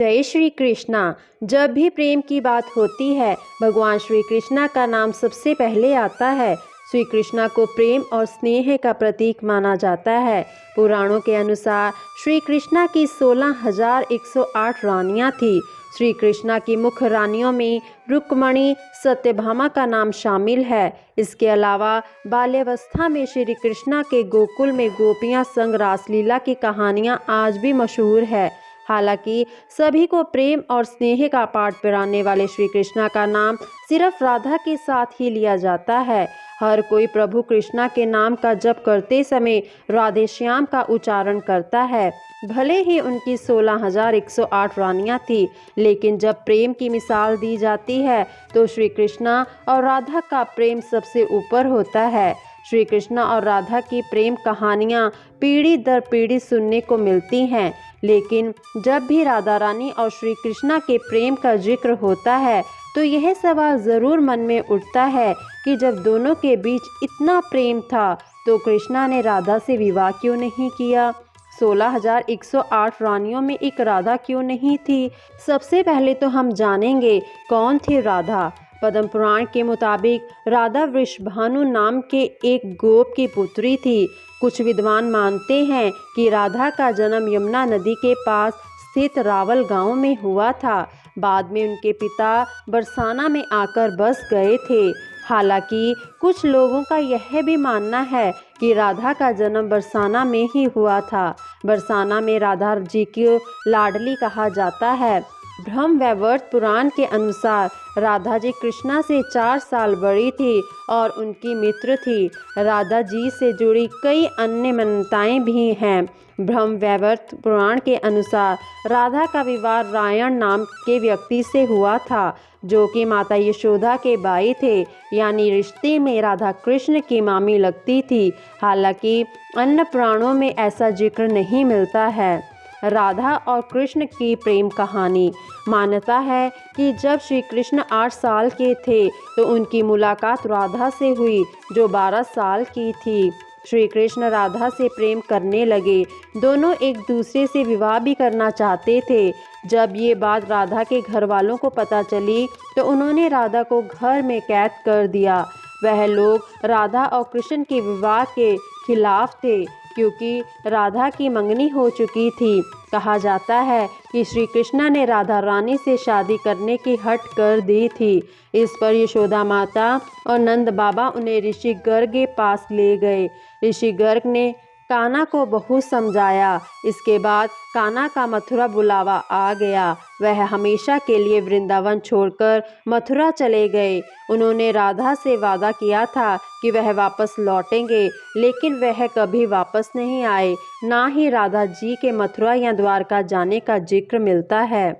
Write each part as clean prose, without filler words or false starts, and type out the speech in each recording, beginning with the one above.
जय श्री कृष्णा। जब भी प्रेम की बात होती है, भगवान श्री कृष्णा का नाम सबसे पहले आता है। श्री कृष्णा को प्रेम और स्नेह का प्रतीक माना जाता है। पुराणों के अनुसार श्री कृष्णा की 16,108 रानियां थीं। श्री कृष्णा की मुख्य रानियों में रुक्मणी, सत्यभामा का नाम शामिल है। इसके अलावा बाल्यावस्था में श्री कृष्णा के गोकुल में गोपियां संग रासलीला की कहानियां आज भी मशहूर है। हालांकि सभी को प्रेम और स्नेह का पाठ पढ़ाने वाले श्री कृष्णा का नाम सिर्फ राधा के साथ ही लिया जाता है। हर कोई प्रभु कृष्णा के नाम का जप करते समय राधे श्याम का उच्चारण करता है। भले ही उनकी 16,108 रानियां थी, लेकिन जब प्रेम की मिसाल दी जाती है तो श्री कृष्णा और राधा का प्रेम सबसे ऊपर होता है। श्री कृष्णा और राधा की प्रेम कहानियाँ पीढ़ी दर पीढ़ी सुनने को मिलती हैं, लेकिन जब भी राधा रानी और श्री कृष्णा के प्रेम का जिक्र होता है तो यह सवाल ज़रूर मन में उठता है कि जब दोनों के बीच इतना प्रेम था तो कृष्णा ने राधा से विवाह क्यों नहीं किया। 16,108 रानियों में एक राधा क्यों नहीं थी? सबसे पहले तो हम जानेंगे कौन थी राधा। पद्म पुराण के मुताबिक राधा वृषभानु नाम के एक गोप की पुत्री थी। कुछ विद्वान मानते हैं कि राधा का जन्म यमुना नदी के पास स्थित रावल गांव में हुआ था। बाद में उनके पिता बरसाना में आकर बस गए थे। हालांकि कुछ लोगों का यह भी मानना है कि राधा का जन्म बरसाना में ही हुआ था। बरसाना में राधा जी को लाडली कहा जाता है। ब्रह्म वैवर्त पुराण के अनुसार राधा जी कृष्णा से 4 साल बड़ी थी और उनकी मित्र थी। राधा जी से जुड़ी कई अन्य मान्यताएं भी हैं। ब्रह्म वैवर्त पुराण के अनुसार राधा का विवाह रायण नाम के व्यक्ति से हुआ था, जो कि माता यशोदा के भाई थे, यानी रिश्ते में राधा कृष्ण की मामी लगती थी। हालांकि अन्य पुराणों में ऐसा जिक्र नहीं मिलता है। राधा और कृष्ण की प्रेम कहानी। मान्यता है कि जब श्री कृष्ण 8 साल के थे तो उनकी मुलाकात राधा से हुई, जो 12 साल की थी। श्री कृष्ण राधा से प्रेम करने लगे। दोनों एक दूसरे से विवाह भी करना चाहते थे। जब ये बात राधा के घर वालों को पता चली तो उन्होंने राधा को घर में कैद कर दिया। वह लोग राधा और कृष्ण के विवाह के खिलाफ थे, क्योंकि राधा की मंगनी हो चुकी थी। कहा जाता है कि श्री कृष्णा ने राधा रानी से शादी करने की हट कर दी थी। इस पर यशोदा माता और नंद बाबा उन्हें ऋषि गर्ग के पास ले गए। ऋषि गर्ग ने कान्हा को बहुत समझाया। इसके बाद कान्हा का मथुरा बुलावा आ गया। वह हमेशा के लिए वृंदावन छोड़कर मथुरा चले गए। उन्होंने राधा से वादा किया था कि वह वापस लौटेंगे, लेकिन वह कभी वापस नहीं आए। ना ही राधा जी के मथुरा या द्वारका जाने का जिक्र मिलता है।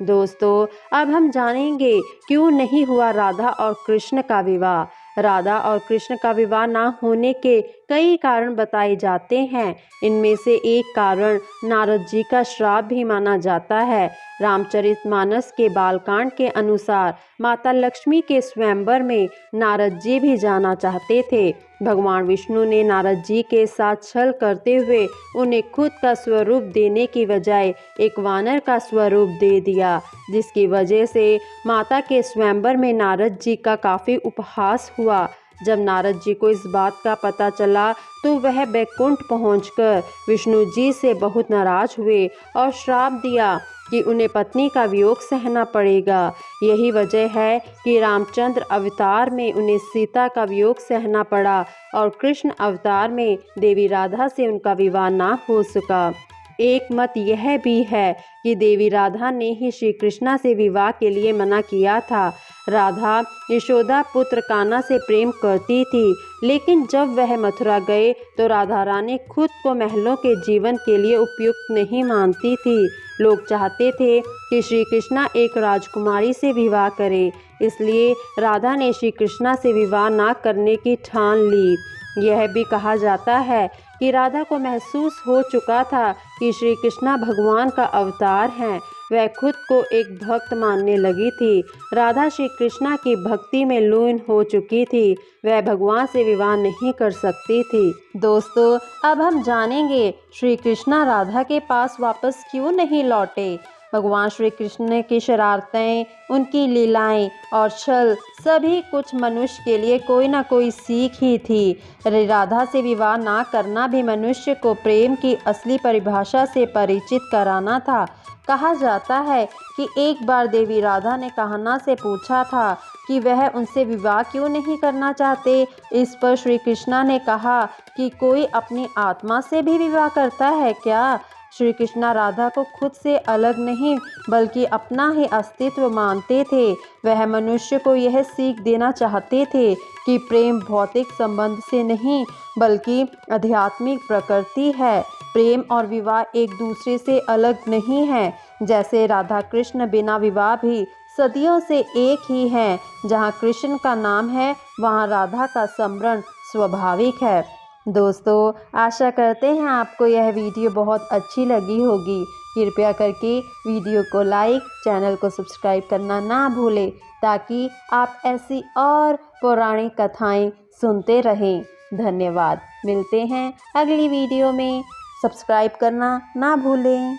दोस्तों, अब हम जानेंगे क्यों नहीं हुआ राधा और कृष्ण का विवाह। राधा और कृष्ण का विवाह ना होने के कई कारण बताए जाते हैं। इनमें से एक कारण नारद जी का श्राप भी माना जाता है। रामचरितमानस के बालकांड के अनुसार माता लक्ष्मी के स्वयंवर में नारद जी भी जाना चाहते थे। भगवान विष्णु ने नारद जी के साथ छल करते हुए उन्हें खुद का स्वरूप देने की बजाय एक वानर का स्वरूप दे दिया, जिसकी वजह से माता के स्वयंवर में नारद जी का काफ़ी उपहास हुआ। जब नारद जी को इस बात का पता चला तो वह बैकुंठ पहुंचकर विष्णु जी से बहुत नाराज हुए और श्राप दिया कि उन्हें पत्नी का वियोग सहना पड़ेगा। यही वजह है कि रामचंद्र अवतार में उन्हें सीता का वियोग सहना पड़ा और कृष्ण अवतार में देवी राधा से उनका विवाह ना हो सका। एक मत यह भी है कि देवी राधा ने ही श्री कृष्णा से विवाह के लिए मना किया था। राधा यशोदा पुत्र कान्हा से प्रेम करती थी, लेकिन जब वह मथुरा गए तो राधा रानी खुद को महलों के जीवन के लिए उपयुक्त नहीं मानती थी। लोग चाहते थे कि श्री कृष्णा एक राजकुमारी से विवाह करे, इसलिए राधा ने श्री कृष्णा से विवाह ना करने की ठान ली। यह भी कहा जाता है कि राधा को महसूस हो चुका था कि श्री कृष्णा भगवान का अवतार हैं। वह खुद को एक भक्त मानने लगी थी। राधा श्री कृष्णा की भक्ति में लीन हो चुकी थी। वह भगवान से विवाह नहीं कर सकती थी। दोस्तों, अब हम जानेंगे श्री कृष्णा राधा के पास वापस क्यों नहीं लौटे। भगवान श्री कृष्ण की शरारतें, उनकी लीलाएं और छल सभी कुछ मनुष्य के लिए कोई ना कोई सीख ही थी। राधा से विवाह ना करना भी मनुष्य को प्रेम की असली परिभाषा से परिचित कराना था। कहा जाता है कि एक बार देवी राधा ने कान्हा से पूछा था कि वह उनसे विवाह क्यों नहीं करना चाहते। इस पर श्री कृष्णा ने कहा कि कोई अपनी आत्मा से भी विवाह करता है क्या? श्री कृष्णा राधा को खुद से अलग नहीं बल्कि अपना ही अस्तित्व मानते थे। वह मनुष्य को यह सीख देना चाहते थे कि प्रेम भौतिक संबंध से नहीं बल्कि आध्यात्मिक प्रकृति है। प्रेम और विवाह एक दूसरे से अलग नहीं है। जैसे राधा कृष्ण बिना विवाह भी सदियों से एक ही हैं। जहाँ कृष्ण का नाम है वहाँ राधा का स्मरण स्वाभाविक है। दोस्तों, आशा करते हैं आपको यह वीडियो बहुत अच्छी लगी होगी। कृपया करके वीडियो को लाइक, चैनल को सब्सक्राइब करना ना भूलें ताकि आप ऐसी और पौराणिक कथाएं सुनते रहें। धन्यवाद। मिलते हैं अगली वीडियो में। सब्सक्राइब करना ना भूलें।